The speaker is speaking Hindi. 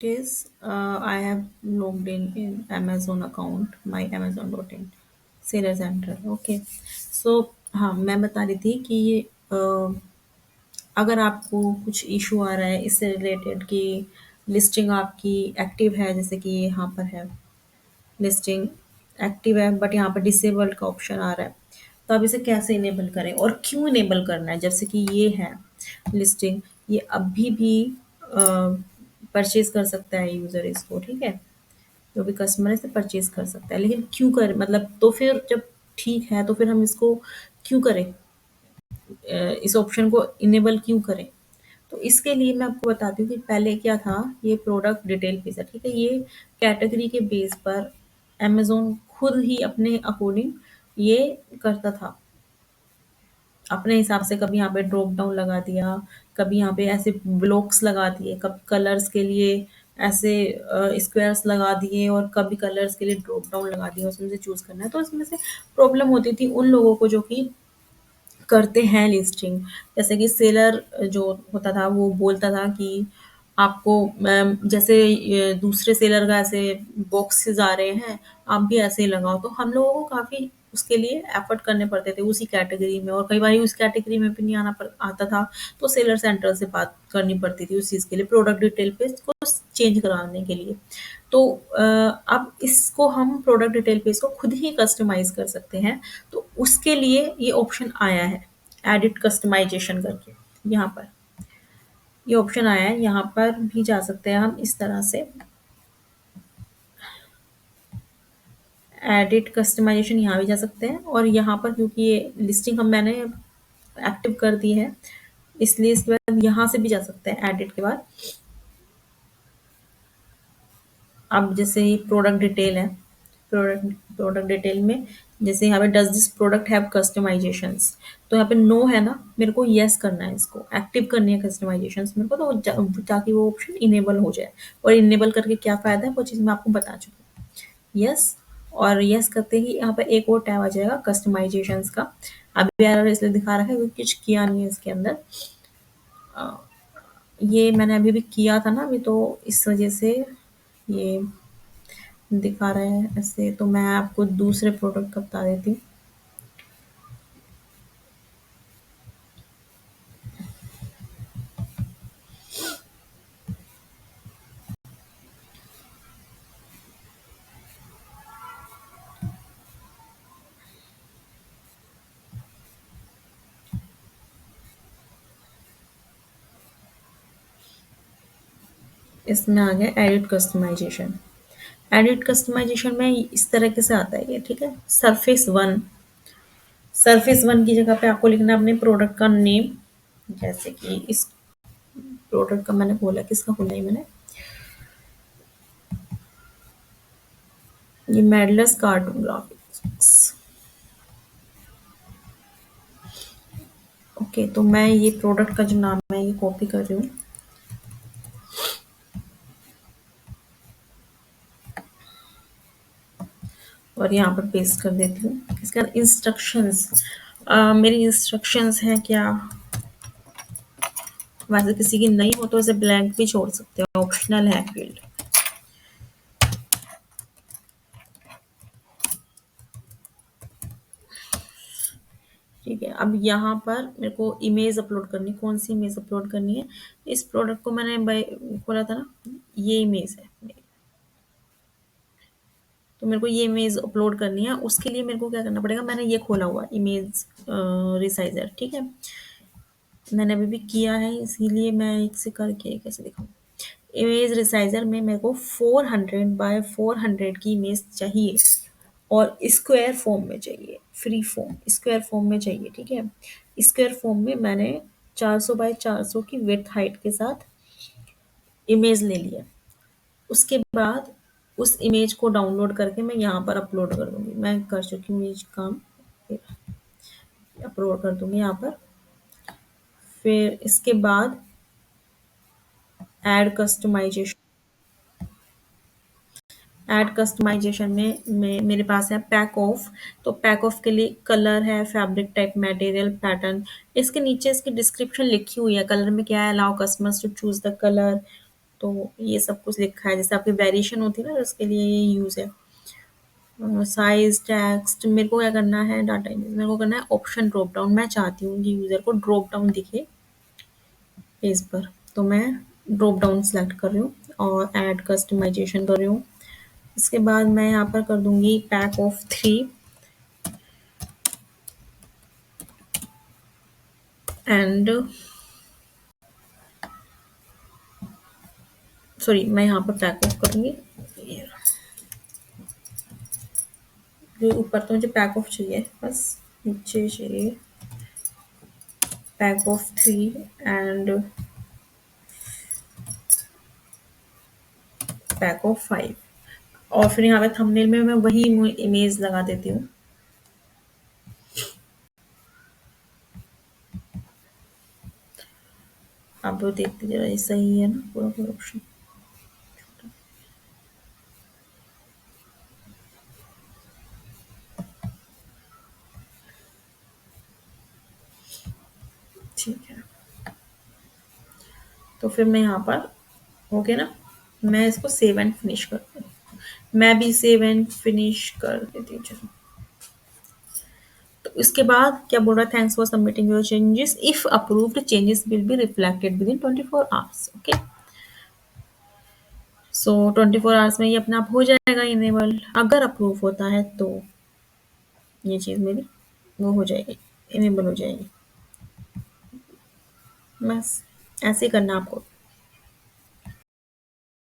Is I have logged in Amazon account, my Amazon.in seller centre. Okay, so हाँ, मैं बता रही थी कि अगर आपको कुछ इशू आ रहा है इससे रिलेटेड कि लिस्टिंग आपकी एक्टिव है, जैसे कि यहाँ पर है लिस्टिंग एक्टिव है बट यहाँ पर डिसेबल्ड का ऑप्शन आ रहा है, तो आप इसे कैसे इनेबल करें और क्यों इनेबल करना है। जैसे कि ये है लिस्टिंग, ये अभी भी परचेज कर सकता है यूज़र इसको, ठीक है, जो भी कस्टमर है इसे परचेज कर सकता है, लेकिन क्यों कर मतलब तो फिर जब ठीक है तो फिर हम इसको क्यों करें, इस ऑप्शन को इनेबल क्यों करें। तो इसके लिए मैं आपको बताती हूँ कि पहले क्या था, ये प्रोडक्ट डिटेल बेस है, ठीक है, ये कैटेगरी के बेस पर अमेज़न खुद ही अपने अकॉर्डिंग ये करता था, अपने हिसाब से कभी यहाँ पे ड्रॉप डाउन लगा दिया, कभी यहाँ पे ऐसे ब्लॉक्स लगा दिए, कभी कलर्स के लिए ऐसे स्क्वायर्स लगा दिए और कभी कलर्स के लिए ड्रॉप डाउन लगा दिया, उसमें से चूज़ करना है। तो इसमें से प्रॉब्लम होती थी उन लोगों को जो कि करते हैं लिस्टिंग। जैसे कि सेलर जो होता था वो बोलता था कि आपको जैसे ये दूसरे सेलर का ऐसे बॉक्सेस आ रहे हैं, आप भी ऐसे ही लगाओ। तो हम लोगों को काफ़ी उसके लिए एफर्ट करने पड़ते थे उसी कैटेगरी में, और कई बार उस कैटेगरी में भी नहीं आता था, तो सेलर सेंटर से बात करनी पड़ती थी उस चीज़ के लिए, प्रोडक्ट डिटेल पे को चेंज कराने के लिए। तो अब इसको हम प्रोडक्ट डिटेल पेज को खुद ही कस्टमाइज़ कर सकते हैं। तो उसके लिए ये ऑप्शन आया है, एडिट कस्टमाइज़ेशन करके, यहाँ पर ये ऑप्शन आया है, यहाँ पर भी जा सकते हैं हम इस तरह से, एडिट कस्टमाइज़ेशन यहाँ भी जा सकते हैं, और यहाँ पर क्योंकि ये लिस्टिंग हम मैंने एक्टिव कर दी है, इसलिए इसके बाद यहाँ से भी जा सकते हैं एडिट के बाद। अब जैसे ये प्रोडक्ट डिटेल है, प्रोडक्ट प्रोडक्ट डिटेल में जैसे यहाँ पे does this product have customisations, तो यहाँ पे नो है ना, मेरे को यस करना है, इसको एक्टिव करनी है कस्टमाइजेशंस मेरे को, तो ताकि वो ऑप्शन इनेबल हो जाए। और इनेबल करके क्या फ़ायदा है वो चीज़ मैं आपको बता चुकी हूँ। यस, और यस करते ही यहाँ पे एक और टैब आ जाएगा कस्टमाइजेशंस का। अभी एरर इसलिए दिखा रहा है क्योंकि कुछ किया नहीं है इसके अंदर। अ, ये मैंने अभी भी किया था ना अभी, तो इस वजह से ये दिखा रहा है ऐसे। तो मैं आपको दूसरे प्रोडक्ट का बता देती हूँ। इसमें आ गया एडिट कस्टमाइजेशन। एडिट कस्टमाइजेशन में इस तरीके से आता है ये, ठीक है, सरफेस 1, सरफेस 1 की जगह पे आपको लिखना है अपने प्रोडक्ट का नेम। जैसे कि इस प्रोडक्ट का मैंने खोला, किसका खोला है मैंने, ये मेडलेस कार्टून ग्राफिक्स। ओके, तो मैं ये प्रोडक्ट का जो नाम है ये कॉपी कर रही हूँ और यहाँ पर पेस्ट कर देती हूँ। इसका इंस्ट्रक्शंस, मेरी इंस्ट्रक्शंस हैं क्या, वैसे किसी की नहीं हो तो इसे ब्लैंक भी छोड़ सकते हो, ऑप्शनल है फील्ड। ठीक है, अब यहाँ पर मेरे को इमेज अपलोड करनी है। कौन सी इमेज अपलोड करनी है, इस प्रोडक्ट को मैंने खोला था ना, ये इमेज है मेरी। तो मेरे को ये इमेज अपलोड करनी है, उसके लिए मेरे को क्या करना पड़ेगा, मैंने ये खोला हुआ इमेज रिसाइजर, ठीक है, मैंने अभी भी किया है, इसीलिए मैं एक से करके कैसे दिखाऊँ। इमेज रिसाइजर में मेरे को 400 बाय 400 की इमेज चाहिए, और स्क्वायर फॉर्म में चाहिए, फ्री फॉर्म स्क्वायर फॉर्म में चाहिए, ठीक है। स्क्वायर फॉर्म में मैंने 400 बाय 400 की विड्थ हाइट के साथ इमेज ले लिया। उसके बाद उस इमेज को डाउनलोड करके मैं यहाँ पर अपलोड कर दूंगी। मैं कर चुकी हूँ ये काम, अपलोड कर दूंगी यहाँ पर। फिर इसके बाद ऐड कस्टमाइजेशन, ऐड कस्टमाइजेशन में मेरे पास है पैक ऑफ। तो पैक ऑफ के लिए कलर है, फैब्रिक टाइप, मटेरियल, पैटर्न। इसके नीचे इसकी डिस्क्रिप्शन लिखी हुई है, कलर में क्या है, allow customers to choose the colour, तो ये सब कुछ लिखा है, जैसे आपकी वेरिएशन होती है ना, उसके लिए ये यूज़ है। साइज़, टेक्स्ट, मेरे को क्या करना है, डाटा इमेज मेरे को करना है ऑप्शन ड्रॉप डाउन। मैं चाहती हूँ कि यूज़र को ड्रॉप डाउन दिखे पेज पर, तो मैं ड्रॉप डाउन सेलेक्ट कर रही हूँ और ऐड कस्टमाइजेशन कर रही हूँ। इसके बाद मैं यहाँ पर कर दूँगी पैक ऑफ 3 एंड सॉरी, मैं यहाँ पर पैक ऑफ करूँगी। ये जो ऊपर तो मुझे पैक ऑफ चाहिए, बस नीचे चाहिए pack of 3 and pack of 5। और फिर यहाँ पे थंबनेल में मैं वही इमेज लगा देती हूँ। आप वो देख लीजिए, ये सही है ना पूरा पूरा ऑप्शन। ठीक है, तो फिर मैं यहाँ पर हो गया ना, मैं इसको सेव एंड फिनिश करती हूँ। मैं भी सेव एंड फिनिश कर देती हूँ, चलो। तो इसके बाद क्या बोल रहा है, thanks for submitting your changes, if approved changes will be reflected with in 24 hours. Okay, so 24 hours में ये अपने आप हो जाएगा इनेबल। अगर अप्रूव होता है तो ये चीज़ मेरी वो हो जाएगी, इनेबल हो जाएगी। बस ऐसे ही करना आपको।